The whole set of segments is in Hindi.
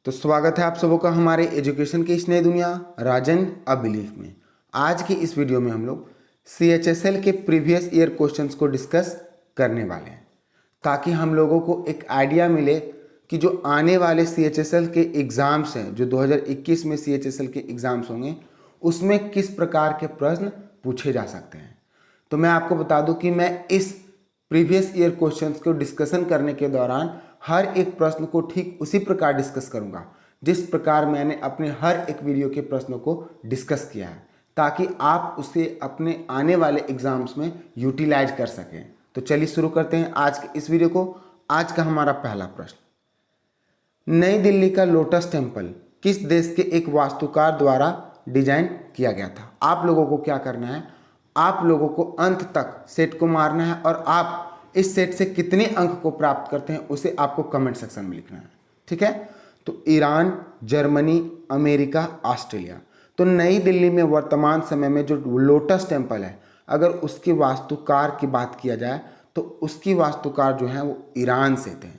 तो स्वागत है आप सबों का हमारे एजुकेशन की इस नई दुनिया राजन अ बिलीफ में। आज की इस वीडियो में हम लोग CHSL के प्रीवियस ईयर क्वेश्चंस को डिस्कस करने वाले हैं ताकि हम लोगों को एक आइडिया मिले कि जो आने वाले CHSL के एग्ज़ाम्स हैं, जो 2021 में CHSL के एग्ज़ाम्स होंगे, उसमें किस प्रकार के प्रश्न पूछे जा सकते हैं। तो मैं आपको बता दूं कि मैं इस प्रीवियस ईयर क्वेश्चंस को डिस्कशन करने के दौरान हर एक प्रश्न को ठीक उसी प्रकार डिस्कस करूंगा जिस प्रकार मैंने अपने हर एक वीडियो के प्रश्नों को डिस्कस किया है, ताकि आप उसे अपने आने वाले एग्जाम्स में यूटिलाइज कर सकें। तो चलिए शुरू करते हैं आज के इस वीडियो को। आज का हमारा पहला प्रश्न, नई दिल्ली का लोटस टेम्पल किस देश के एक वास्तुकार द्वारा डिजाइन किया गया था। आप लोगों को क्या करना है, आप लोगों को अंत तक सेट को मारना है और आप इस सेट से कितने अंक को प्राप्त करते हैं उसे आपको कमेंट सेक्शन में लिखना है, ठीक है। तो ईरान, जर्मनी, अमेरिका, ऑस्ट्रेलिया। तो नई दिल्ली में वर्तमान समय में जो लोटस टेम्पल है, अगर उसकी वास्तुकार की बात किया जाए तो उसकी वास्तुकार जो है वो ईरान से थे।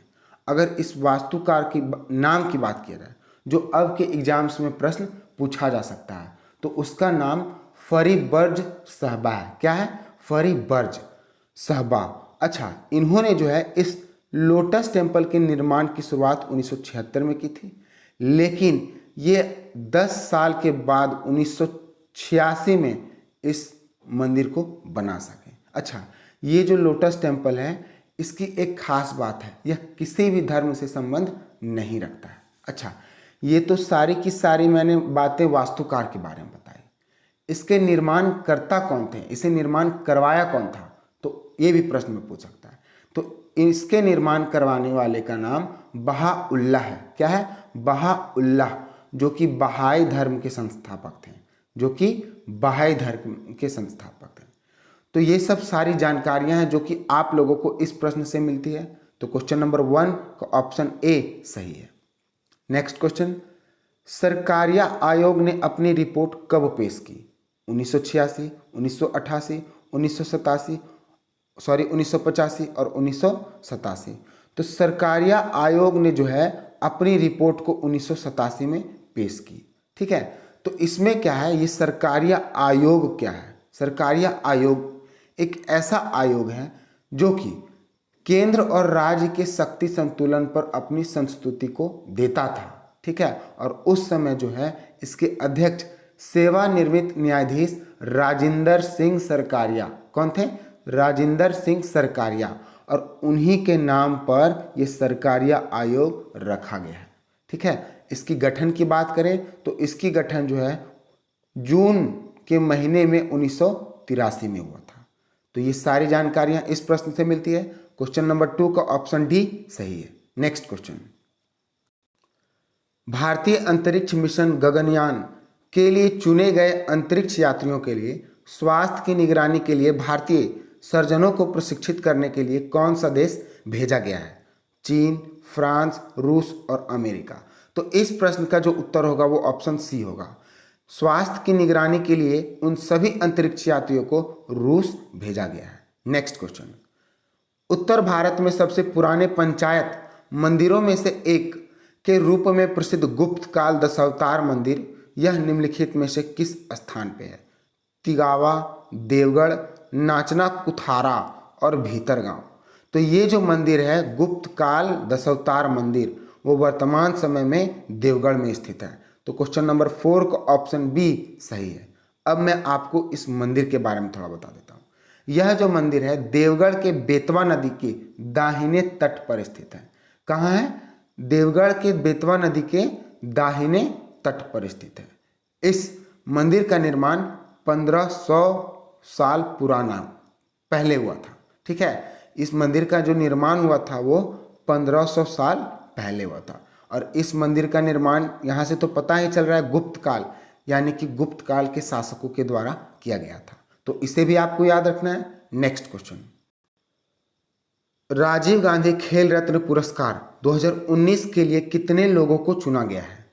अगर इस वास्तुकार की नाम की बात किया जाए जो अब के एग्जाम्स में प्रश्न पूछा जा सकता है, तो उसका नाम फरीबर्ज सहबा है। क्या है? फरीबर्ज सहबा। अच्छा, इन्होंने जो है इस लोटस टेम्पल के निर्माण की शुरुआत 1976 में की थी, लेकिन ये 10 साल के बाद 1986 में इस मंदिर को बना सके। अच्छा, ये जो लोटस टेम्पल है इसकी एक खास बात है, यह किसी भी धर्म से संबंध नहीं रखता है। अच्छा, ये तो सारी की सारी मैंने बातें वास्तुकार के बारे में बताई। इसके निर्माणकर्ता कौन थे, इसे निर्माण करवाया कौन था, तो ये भी प्रश्न में पूछ सकता है। तो इसके निर्माण करवाने वाले का नाम बहाउल्लाह है। क्या है? बहाउल्लाह, जो कि बहाई धर्म के संस्थापक थे, जो कि बहाई धर्म के संस्थापक थे। तो ये सब सारी जानकारियां हैं जो कि आप लोगों को इस प्रश्न से मिलती है। तो क्वेश्चन नंबर 1 का ऑप्शन ए सही है। नेक्स्ट क्वेश्चन, सरकारिया आयोग ने अपनी रिपोर्ट कब पेश की? 1986, 1988, 1985 और 1987। तो सरकारिया आयोग ने जो है अपनी रिपोर्ट को 1987 में पेश की, ठीक है। तो इसमें क्या है, ये सरकारिया आयोग क्या है? सरकारिया आयोग एक ऐसा आयोग है जो कि केंद्र और राज्य के शक्ति संतुलन पर अपनी संस्तुति को देता था, ठीक है। और उस समय जो है इसके अध्यक्ष सेवानिवृत्त न्यायाधीश राजिंदर सिंह सरकारिया। कौन थे? राजिंदर सिंह सरकारिया। और उन्हीं के नाम पर यह सरकारिया आयोग रखा गया है, ठीक है। इसकी गठन की बात करें तो इसकी गठन जो है जून के महीने में 1983 में हुआ था। तो ये सारी जानकारियां इस प्रश्न से मिलती है। क्वेश्चन नंबर 2 का ऑप्शन डी सही है। नेक्स्ट क्वेश्चन, भारतीय अंतरिक्ष मिशन गगनयान के लिए चुने गए अंतरिक्ष यात्रियों के लिए स्वास्थ्य की निगरानी के लिए भारतीय सर्जनों को प्रशिक्षित करने के लिए कौन सा देश भेजा गया है? चीन, फ्रांस, रूस और अमेरिका। तो इस प्रश्न का जो उत्तर होगा वो ऑप्शन सी होगा। स्वास्थ्य की निगरानी के लिए उन सभी अंतरिक्ष यात्रियों को रूस भेजा गया है। नेक्स्ट क्वेश्चन, उत्तर भारत में सबसे पुराने पंचायत मंदिरों में से एक के रूप में प्रसिद्ध गुप्त काल दशावतार मंदिर यह निम्नलिखित में से किस स्थान पे है? तिगावा, देवगढ़, नाचना कुथारा और भीतरगांव। तो ये जो मंदिर है गुप्त काल दशावतार मंदिर, वो वर्तमान समय में देवगढ़ में स्थित है। तो क्वेश्चन नंबर 4 का ऑप्शन बी सही है। अब मैं आपको इस मंदिर के बारे में थोड़ा बता देता हूँ। यह जो मंदिर है देवगढ़ के बेतवा नदी के दाहिने तट पर स्थित है। कहाँ है? देवगढ़ के बेतवा नदी के दाहिने तट पर स्थित है। इस मंदिर का निर्माण 1500 साल पुराना पहले हुआ था, ठीक है। इस मंदिर का जो निर्माण हुआ था वो 1500 साल पहले हुआ था। और इस मंदिर का निर्माण यहाँ से तो पता ही चल रहा है गुप्त काल, यानी कि गुप्त काल के शासकों के द्वारा किया गया था। तो इसे भी आपको याद रखना है। नेक्स्ट क्वेश्चन, राजीव गांधी खेल रत्न पुरस्कार 2019 के लिए कितने लोगों को चुना गया है?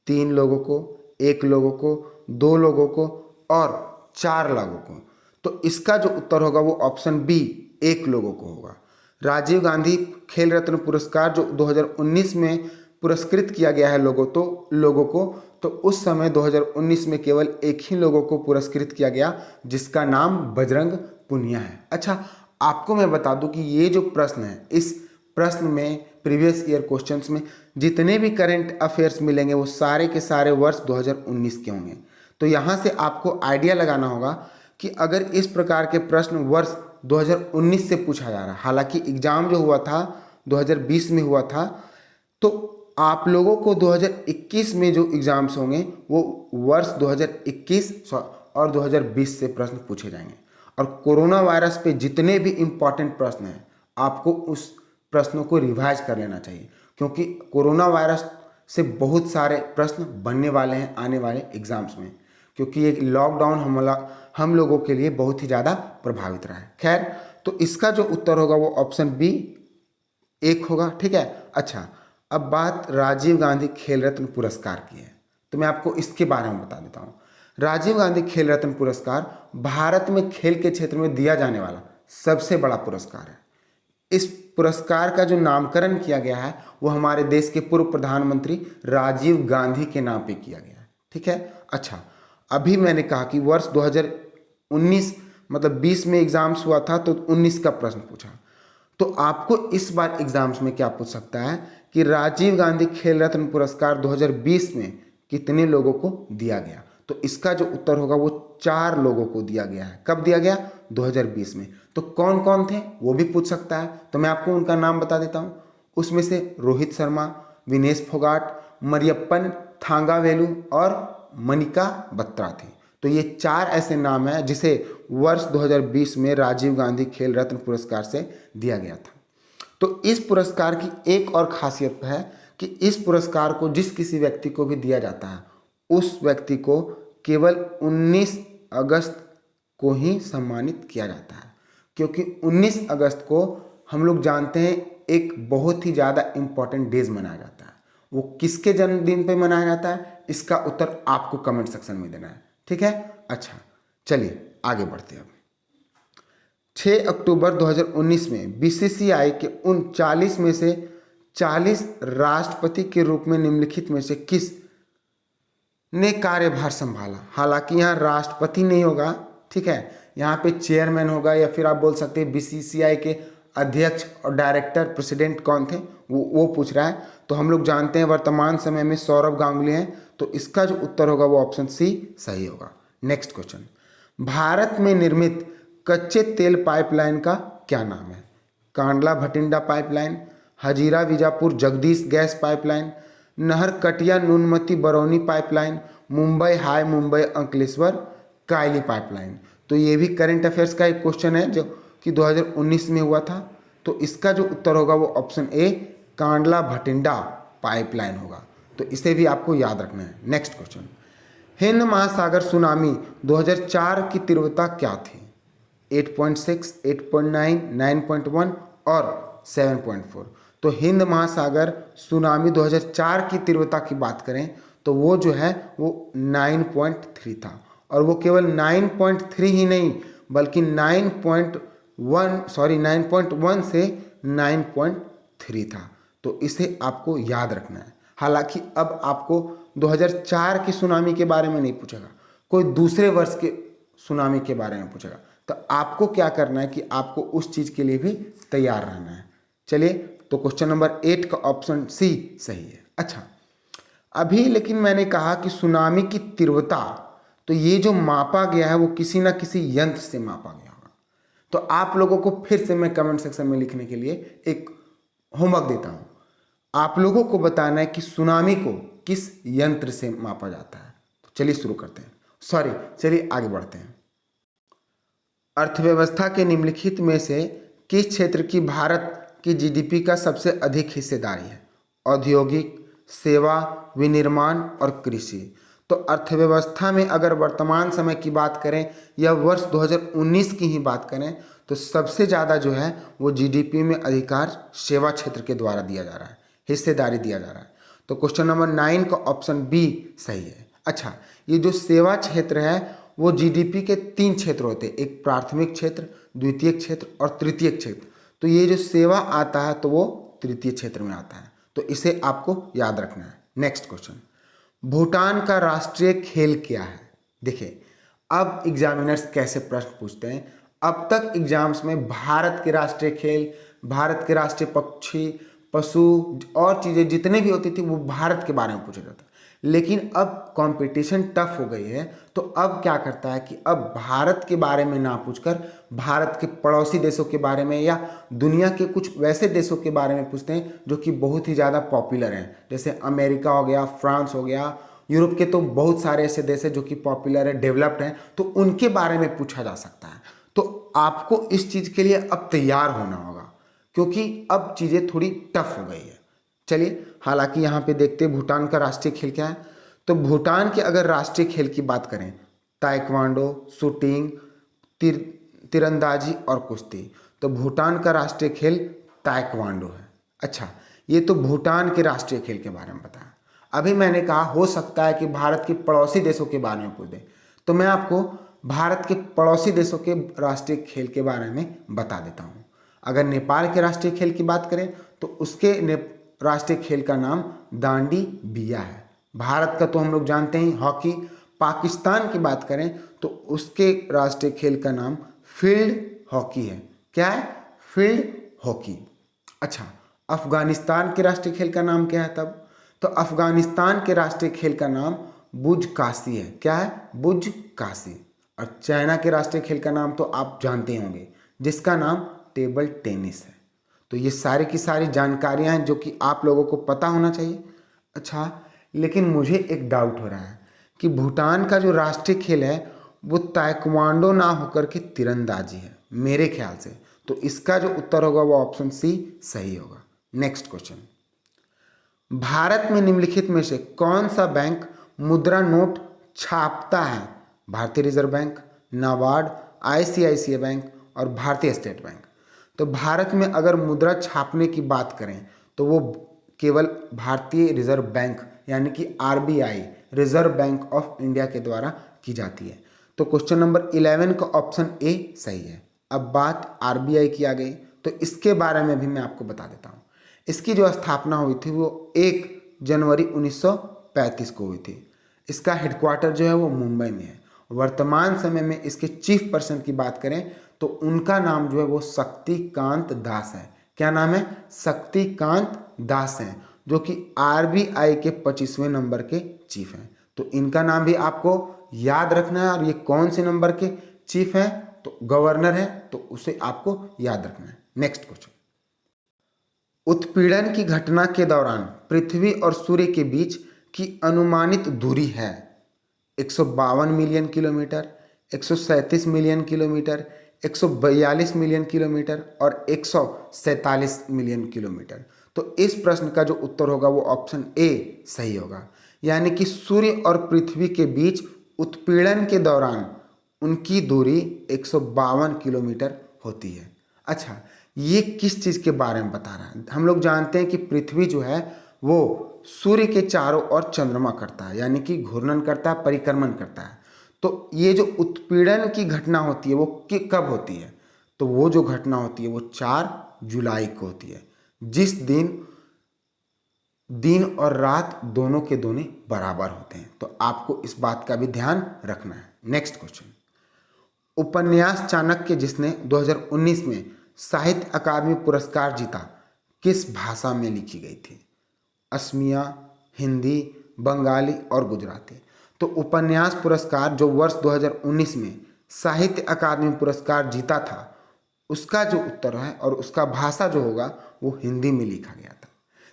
3 लोगों को, 1 लोगों को, 2 लोगों को और 4 लोगों को। तो इसका जो उत्तर होगा वो ऑप्शन बी 1 लोगों को होगा। राजीव गांधी खेल रत्न पुरस्कार जो 2019 में पुरस्कृत किया गया है लोगों को तो उस समय 2019 में केवल एक ही लोगों को पुरस्कृत किया गया जिसका नाम बजरंग पुनिया है। अच्छा, आपको मैं बता दूं कि ये जो प्रश्न है, इस प्रश्न में प्रीवियस ईयर क्वेश्चंस में जितने भी करंट अफेयर्स मिलेंगे वो सारे के सारे वर्ष 2019 के होंगे। तो यहाँ से आपको आइडिया लगाना होगा कि अगर इस प्रकार के प्रश्न वर्ष 2019 से पूछा जा रहा है, हालांकि एग्जाम जो हुआ था 2020 में हुआ था, तो आप लोगों को 2021 में जो एग्जाम्स होंगे वो वर्ष 2021 और 2020 से प्रश्न पूछे जाएंगे। और कोरोना वायरस पे जितने भी इम्पॉर्टेंट प्रश्न हैं आपको उस प्रश्नों को रिवाइज कर लेना चाहिए, क्योंकि कोरोना वायरस से बहुत सारे प्रश्न बनने वाले हैं आने वाले एग्जाम्स में, क्योंकि ये लॉकडाउन हम लोगों के लिए बहुत ही ज़्यादा प्रभावित रहा है। खैर, तो इसका जो उत्तर होगा वो ऑप्शन बी 1 होगा। ठीक है। अच्छा, अब बात राजीव गांधी खेल रत्न पुरस्कार की है, तो मैं आपको इसके बारे में बता देता हूँ। राजीव गांधी खेल रत्न पुरस्कार भारत में खेल के क्षेत्र में दिया जाने वाला सबसे बड़ा पुरस्कार है। इस पुरस्कार का जो नामकरण किया गया है वो हमारे देश के पूर्व प्रधानमंत्री राजीव गांधी के नाम पे किया गया है। ठीक है। अच्छा, अभी मैंने कहा कि वर्ष 2019 मतलब 20 में एग्जाम्स हुआ था तो 19 का प्रश्न पूछा, तो आपको इस बार एग्जाम्स में क्या पूछ सकता है कि राजीव गांधी खेल रत्न पुरस्कार 2020 में कितने लोगों को दिया गया। तो इसका जो उत्तर होगा वो 4 लोगों को दिया गया है। कब दिया गया? 2020 में। तो कौन कौन थे वो भी पूछ सकता है, तो मैं आपको उनका नाम बता देता हूँ। उसमें से रोहित शर्मा, विनेश फोगाट, मरियप्पन थांगावेलु और मनिका बत्रा थी। तो ये 4 ऐसे नाम हैं जिसे वर्ष 2020 में राजीव गांधी खेल रत्न पुरस्कार से दिया गया था। तो इस पुरस्कार की एक और खासियत है कि इस पुरस्कार को जिस किसी व्यक्ति को भी दिया जाता है उस व्यक्ति को केवल 19 अगस्त को ही सम्मानित किया जाता है, क्योंकि 19 अगस्त को हम लोग जानते हैं एक बहुत ही ज़्यादा इम्पॉर्टेंट डेज मनाया जाता है। वो किसके जन्मदिन पे मनाया जाता है इसका उत्तर आपको कमेंट सेक्शन में देना है। ठीक है। अच्छा, चलिए आगे बढ़ते हैं। 6 अक्टूबर 2019 में बीसीसीआई के उन 40 में से 40 राष्ट्रपति के रूप में निम्नलिखित में से किस ने कार्यभार संभाला। हालांकि यहाँ राष्ट्रपति नहीं होगा, ठीक है, यहाँ पे चेयरमैन होगा, या फिर आप बोल सकते हैं बीसीसीआई के अध्यक्ष और डायरेक्टर प्रेसिडेंट कौन थे वो पूछ रहा है। तो हम लोग जानते हैं वर्तमान समय में सौरव गांगुली हैं, तो इसका जो उत्तर होगा वो ऑप्शन सी सही होगा। नेक्स्ट क्वेश्चन, भारत में निर्मित कच्चे तेल पाइपलाइन का क्या नाम है? Kandla Bhatinda pipeline, Hazira Bijapur Jagdish gas pipeline, Naharkatiya Noonmati Barauni pipeline, Mumbai high Mumbai Ankleshwar Koyali pipeline. तो ये भी करंट अफेयर्स का एक क्वेश्चन है जो कि 2019 में हुआ था। तो इसका जो उत्तर होगा वो option A Kandla Bhatinda pipeline होगा। तो इसे भी आपको याद रखना है। नेक्स्ट क्वेश्चन, हिंद महासागर सुनामी 2004 की तीव्रता क्या थी? 8.6, 8.9, 9.1 और 7.4। तो हिंद महासागर सुनामी 2004 की तीव्रता की बात करें तो वो जो है वो 9.3 था, और वो केवल 9.3 ही नहीं बल्कि 9.1 से 9.3 था। तो इसे आपको याद रखना है। हालांकि अब आपको 2004 की सुनामी के बारे में नहीं पूछेगा, कोई दूसरे वर्ष के सुनामी के बारे में पूछेगा, तो आपको क्या करना है कि आपको उस चीज़ के लिए भी तैयार रहना है। चलिए, तो क्वेश्चन नंबर 8 का ऑप्शन सी सही है। अच्छा, अभी लेकिन मैंने कहा कि सुनामी की तीव्रता, तो ये जो मापा गया है वो किसी ना किसी यंत्र से मापा गया होगा। तो आप लोगों को फिर से मैं कमेंट सेक्शन में लिखने के लिए एक होमवर्क देता हूँ। आप लोगों को बताना है कि सुनामी को किस यंत्र से मापा जाता है। तो चलिए शुरू करते हैं, चलिए आगे बढ़ते हैं। अर्थव्यवस्था के निम्नलिखित में से किस क्षेत्र की भारत की जीडीपी का सबसे अधिक हिस्सेदारी है? औद्योगिक, सेवा, विनिर्माण और कृषि। तो अर्थव्यवस्था में अगर वर्तमान समय की बात करें या वर्ष 2019 की ही बात करें तो सबसे ज़्यादा जो है वो जीडीपी में अधिकार सेवा क्षेत्र के द्वारा दिया जा रहा है, हिस्सेदारी दिया जा रहा है। तो क्वेश्चन नंबर 9 का ऑप्शन बी सही है। अच्छा, ये जो सेवा क्षेत्र है वो जीडीपी के 3 क्षेत्र होते हैं, एक प्राथमिक क्षेत्र, द्वितीयक क्षेत्र और तृतीयक क्षेत्र। तो ये जो सेवा आता है तो वो तृतीय क्षेत्र में आता है। तो इसे आपको याद रखना है। नेक्स्ट क्वेश्चन, भूटान का राष्ट्रीय खेल क्या है? देखिए, अब एग्जामिनर्स कैसे प्रश्न पूछते हैं। अब तक एग्जाम्स में भारत के राष्ट्रीय खेल, भारत के राष्ट्रीय पक्षी, पशु और चीज़ें जितने भी होती थी वो भारत के बारे में पूछा जाता। लेकिन अब कंपटीशन टफ हो गई है, तो अब क्या करता है कि अब भारत के बारे में ना पूछकर भारत के पड़ोसी देशों के बारे में या दुनिया के कुछ वैसे देशों के बारे में पूछते हैं जो कि बहुत ही ज़्यादा पॉपुलर हैं। जैसे अमेरिका हो गया, फ्रांस हो गया, यूरोप के तो बहुत सारे ऐसे देश हैं जो कि पॉपुलर है, डेवलप्ड हैं, तो उनके बारे में पूछा जा सकता है। तो आपको इस चीज़ के लिए अब तैयार होना होगा, क्योंकि अब चीज़ें थोड़ी टफ हो गई है। चलिए, हालांकि यहाँ पे देखते हैं भूटान का राष्ट्रीय खेल क्या है। तो भूटान के अगर राष्ट्रीय खेल की बात करें, ताइक्वांडो, शूटिंग, तीरंदाजी और कुश्ती। तो भूटान का राष्ट्रीय खेल ताइक्वांडो है। अच्छा, ये तो भूटान के राष्ट्रीय खेल के बारे में बताया। अभी मैंने कहा हो सकता है कि भारत के पड़ोसी देशों के बारे में पूछ दें, तो मैं आपको भारत के पड़ोसी देशों के राष्ट्रीय खेल के बारे में बता देता हूँ। अगर नेपाल के राष्ट्रीय खेल की बात करें तो उसके राष्ट्रीय खेल का नाम दांडी बिया है। भारत का तो हम लोग जानते हैं हॉकी। पाकिस्तान की बात करें तो उसके राष्ट्रीय खेल का नाम फील्ड हॉकी है। क्या है? Field hockey. अच्छा, अफगानिस्तान के राष्ट्रीय खेल का नाम क्या है तब? तो अफगानिस्तान के राष्ट्रीय खेल का नाम बुजकाशी है। क्या है? बुजकाशी। और चाइना के राष्ट्रीय खेल का नाम तो आप जानते होंगे, जिसका नाम टेबल टेनिस है। तो ये सारी की सारी जानकारियां हैं जो कि आप लोगों को पता होना चाहिए। अच्छा, लेकिन मुझे एक डाउट हो रहा है कि भूटान का जो राष्ट्रीय खेल है वो ताइक्वांडो ना होकर के तीरंदाजी है मेरे ख्याल से। तो इसका जो उत्तर होगा वो ऑप्शन सी सही होगा। नेक्स्ट क्वेश्चन, भारत में निम्नलिखित में से कौन सा बैंक मुद्रा नोट छापता है? भारतीय reserve bank, NABARD, ICICI bank और भारतीय स्टेट बैंक। तो भारत में अगर मुद्रा छापने की बात करें तो वो केवल भारतीय रिजर्व बैंक यानी कि RBI, reserve bank of India के द्वारा की जाती है। तो क्वेश्चन नंबर 11 का ऑप्शन ए सही है। अब बात आरबीआई की आ गई, तो इसके बारे में भी मैं आपको बता देता हूँ। इसकी जो स्थापना हुई थी वो 1 जनवरी 1935 को हुई थी। इसका हेडक्वार्टर जो है वो मुंबई में है। वर्तमान समय में इसके चीफ पर्सन की बात करें तो उनका नाम जो है वो शक्तिकांत दास है। क्या नाम है? शक्तिकांत दास हैं, जो कि आरबीआई के 25वें नंबर के चीफ हैं। तो इनका नाम भी आपको याद रखना है। और ये कौन से नंबर के चीफ हैं? तो गवर्नर है, तो उसे आपको याद रखना है। नेक्स्ट क्वेश्चन, उत्पीड़न की घटना के दौरान पृथ्वी और सूर्य के बीच की अनुमानित दूरी है 152 million kilometre, 137 million kilometre, 142 million kilometre और 147 मिलियन किलोमीटर। तो इस प्रश्न का जो उत्तर होगा वो ऑप्शन ए सही होगा। यानी कि सूर्य और पृथ्वी के बीच उत्पीड़न के दौरान उनकी दूरी 152 किलोमीटर होती है। अच्छा, ये किस चीज़ के बारे में बता रहा है? हम लोग जानते हैं कि पृथ्वी जो है वो सूर्य के चारों ओर चंद्रमा करता है, यानी कि घूर्णन करता है, परिक्रमण करता है। तो ये जो उत्पीड़न की घटना होती है वो कब होती है? तो वो जो घटना होती है वो 4 जुलाई को होती है, जिस दिन दिन और रात दोनों के दोनों बराबर होते हैं। तो आपको इस बात का भी ध्यान रखना है। नेक्स्ट क्वेश्चन, उपन्यास चाणक्य जिसने 2019 में साहित्य अकादमी पुरस्कार जीता किस भाषा में लिखी गई थी? असमिया, हिंदी, बंगाली और गुजराती। तो उपन्यास पुरस्कार जो वर्ष 2019 में साहित्य अकादमी पुरस्कार जीता था उसका जो उत्तर है और उसका भाषा जो होगा वो हिंदी में लिखा गया था।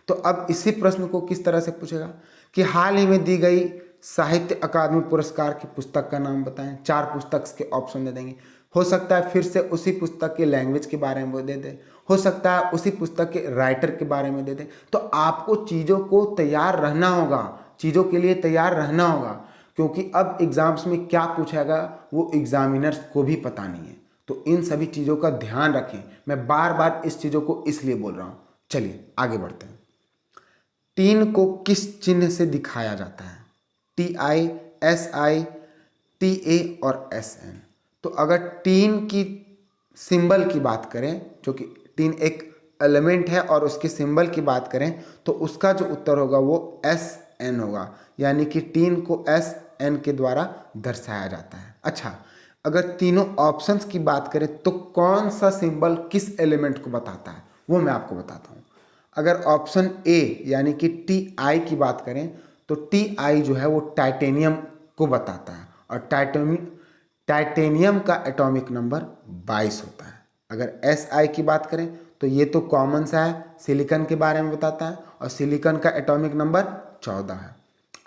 तो अब इसी प्रश्न को किस तरह से पूछेगा कि हाल ही में दी गई साहित्य अकादमी पुरस्कार की पुस्तक का नाम बताएं। 4 पुस्तक के ऑप्शन दे देंगे। हो सकता है फिर से उसी पुस्तक के लैंग्वेज के बारे में वो दे दे, हो सकता है उसी पुस्तक के राइटर के बारे में दे दे। तो आपको चीज़ों को तैयार रहना होगा, चीज़ों के लिए तैयार रहना होगा, क्योंकि अब एग्जाम्स में क्या पूछेगा वो एग्जामिनर्स को भी पता नहीं है। तो इन सभी चीज़ों का ध्यान रखें। मैं बार बार इस चीज़ों को इसलिए बोल रहा हूँ। चलिए आगे बढ़ते हैं। टीन को किस चिन्ह से दिखाया जाता है? TI, SI, TA और SN। तो अगर टीन की सिंबल की बात करें, जो कि टीन एक एलिमेंट है और उसके सिंबल की बात करें तो उसका जो उत्तर होगा वो SN होगा, यानी कि टीन को SN के द्वारा दर्शाया जाता है। अच्छा, अगर तीनों ऑप्शंस की बात करें तो कौन सा सिंबल किस एलिमेंट को बताता है वो मैं आपको बताता हूँ। अगर ऑप्शन ए यानी कि Ti की बात करें तो Ti जो है वो टाइटेनियम को बताता है और टाइटेनियम का एटॉमिक नंबर 22 होता है। अगर Si की बात करें तो ये तो कॉमन सा है, सिलिकॉन के बारे में बताता है और सिलिकॉन का एटॉमिक नंबर 14 है।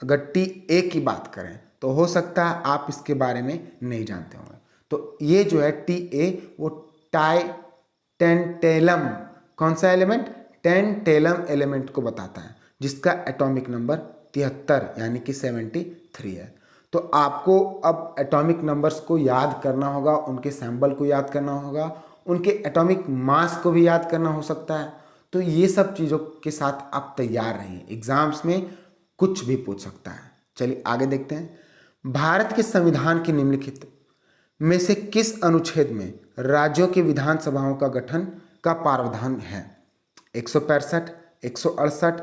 अगर Ta की बात करें तो हो सकता है आप इसके बारे में नहीं जानते होंगे, तो ये जो है Ta वो टेंटेलम, कौन सा एलिमेंट, टेंटेलम एलिमेंट को बताता है जिसका एटॉमिक नंबर 73 यानी कि 73 है। तो आपको अब एटॉमिक नंबर्स को याद करना होगा, उनके सैंबल को याद करना होगा, उनके एटॉमिक मास को भी याद करना हो सकता है। तो ये सब चीज़ों के साथ आप तैयार रहिए, एग्जाम्स में कुछ भी पूछ सकता है। चलिए आगे देखते हैं। भारत के संविधान के निम्नलिखित में से किस अनुच्छेद में राज्यों की विधानसभाओं का गठन का प्रावधान है? 165, 168,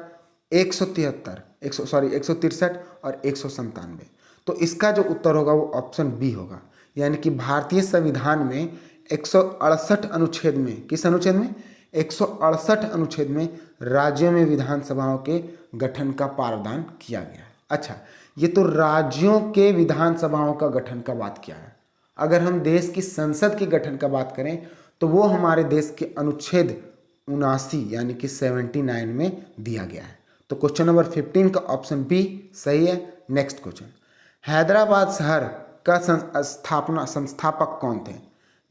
163 और 197। तो इसका जो उत्तर होगा वो ऑप्शन बी होगा, यानी कि भारतीय संविधान में 168 अनुच्छेद में, किस अनुच्छेद में, 168 अनुच्छेद में राज्यों में विधानसभाओं के गठन का प्रावधान किया गया है। अच्छा, ये तो राज्यों के विधानसभाओं का गठन का बात किया है। अगर हम देश की संसद के गठन का बात करें तो वो हमारे देश के अनुच्छेद 79 यानी कि 79 में दिया गया है। तो क्वेश्चन नंबर 15 का ऑप्शन बी सही है। नेक्स्ट क्वेश्चन, हैदराबाद शहर का संस्थापक कौन थे?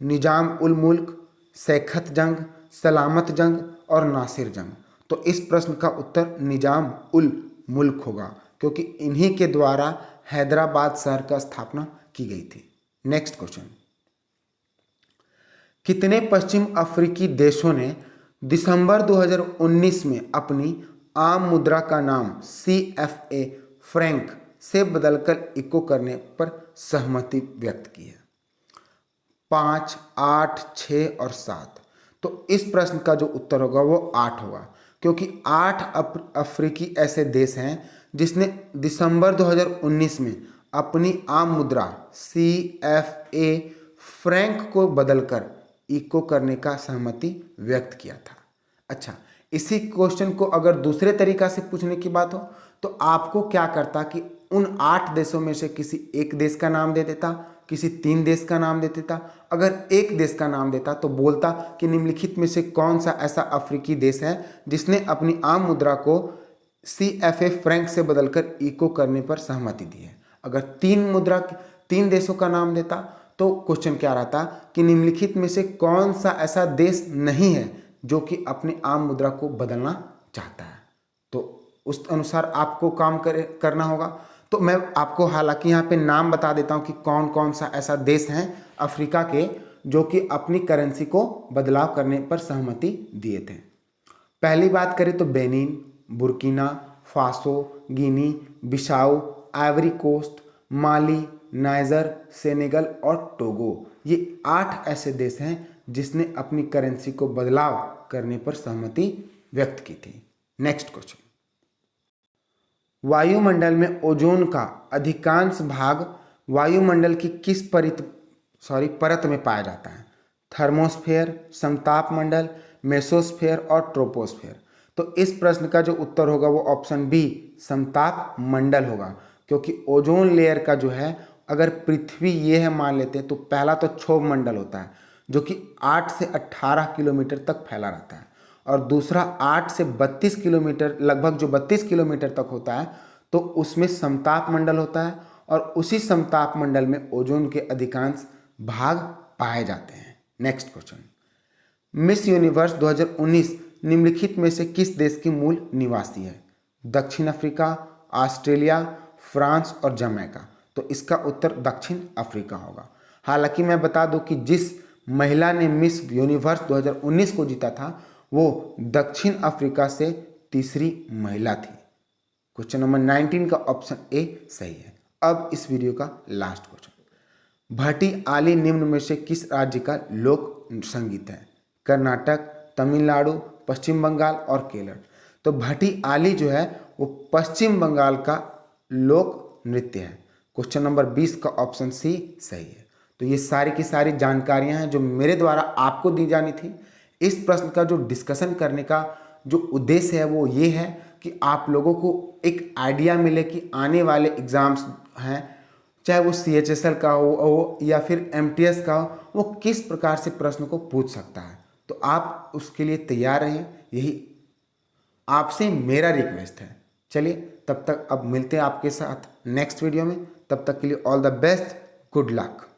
निजाम उल मुल्क, सैखत जंग, सलामत जंग और नासिर जंग। तो इस प्रश्न का उत्तर निजाम उल मुल्क होगा, क्योंकि इन्हीं के द्वारा हैदराबाद शहर का स्थापना की गई थी। नेक्स्ट क्वेश्चन, कितने पश्चिम अफ्रीकी देशों ने दिसंबर 2019 में अपनी आम मुद्रा का नाम CFA फ्रैंक से बदलकर इको करने पर सहमति व्यक्त की है? 5, 8, 6 और 7। तो इस प्रश्न का जो उत्तर होगा वो 8 होगा, क्योंकि 8 अफ्रीकी ऐसे देश हैं जिसने दिसंबर 2019 में अपनी आम मुद्रा CFA फ्रैंक को बदलकर इको करने का सहमति व्यक्त किया था। अच्छा, इसी क्वेश्चन को अगर दूसरे तरीका से पूछने की बात हो तो आपको क्या करता कि उन 8 देशों में से किसी एक देश का नाम दे देता, किसी 3 देश का नाम दे देता। अगर एक देश का नाम देता तो बोलता कि निम्नलिखित में से कौन सा ऐसा अफ्रीकी देश है जिसने अपनी आम मुद्रा को CFA फ्रैंक से बदलकर इको करने पर सहमति दी है। अगर 3 देशों का नाम देता तो क्वेश्चन क्या रहता कि निम्नलिखित में से कौन सा ऐसा देश नहीं है जो कि अपनी आम मुद्रा को बदलना चाहता है। तो उस अनुसार आपको काम करना होगा। तो मैं आपको हालांकि यहाँ पे नाम बता देता हूँ कि कौन कौन सा ऐसा देश हैं अफ्रीका के जो कि अपनी करेंसी को बदलाव करने पर सहमति दिए थे। पहली बात करें तो बेनिन, बुर्किना फासो, गिनी बिसाऊ, आइवरी कोस्ट, माली, नाइजर, सेनेगल और टोगो, ये 8 ऐसे देश हैं जिसने अपनी करेंसी को बदलाव करने पर सहमति व्यक्त की थी। नेक्स्ट क्वेश्चन, वायुमंडल में ओजोन का अधिकांश भाग वायुमंडल की किस परत में पाया जाता है? थर्मोस्फेयर, समताप मंडल, मेसोस्फेयर और ट्रोपोस्फेयर। तो इस प्रश्न का जो उत्तर होगा वो ऑप्शन बी समताप मंडल होगा, क्योंकि ओजोन लेयर का जो है, अगर पृथ्वी ये है मान लेते हैं तो पहला तो क्षोभ मंडल होता है जो कि 8 से 18 किलोमीटर तक फैला रहता है, और दूसरा 8 से 32 किलोमीटर, लगभग जो 32 किलोमीटर तक होता है, तो उसमें समताप मंडल होता है और उसी समताप मंडल में ओजोन के अधिकांश भाग पाए जाते हैं। नेक्स्ट क्वेश्चन, मिस यूनिवर्स 2019 निम्नलिखित में से किस देश की मूल निवासी है? दक्षिण अफ्रीका, ऑस्ट्रेलिया, फ्रांस और जमैका। तो इसका उत्तर दक्षिण अफ्रीका होगा। हालांकि मैं बता दूं कि जिस महिला ने मिस यूनिवर्स 2019 को जीता था वो दक्षिण अफ्रीका से तीसरी महिला थी। क्वेश्चन नंबर 19 का ऑप्शन ए सही है। अब इस वीडियो का लास्ट क्वेश्चन, भटियाली निम्न में से किस राज्य का लोक संगीत है? कर्नाटक, तमिलनाडु, पश्चिम बंगाल और केरल। तो भटियाली जो है वो पश्चिम बंगाल का लोक नृत्य है। क्वेश्चन नंबर 20 का ऑप्शन सी सही है। तो ये सारी की सारी जानकारियां हैं जो मेरे द्वारा आपको दी जानी थी। इस प्रश्न का जो डिस्कशन करने का जो उद्देश्य है वो ये है कि आप लोगों को एक आइडिया मिले कि आने वाले एग्जाम्स हैं, चाहे वो CHSL का हो या फिर MTS का हो, वो किस प्रकार से प्रश्न को पूछ सकता है। तो आप उसके लिए तैयार रहें, यही आपसे मेरा रिक्वेस्ट है। चलिए तब तक अब मिलते हैं आपके साथ नेक्स्ट वीडियो में। तब तक के लिए all the best, good luck.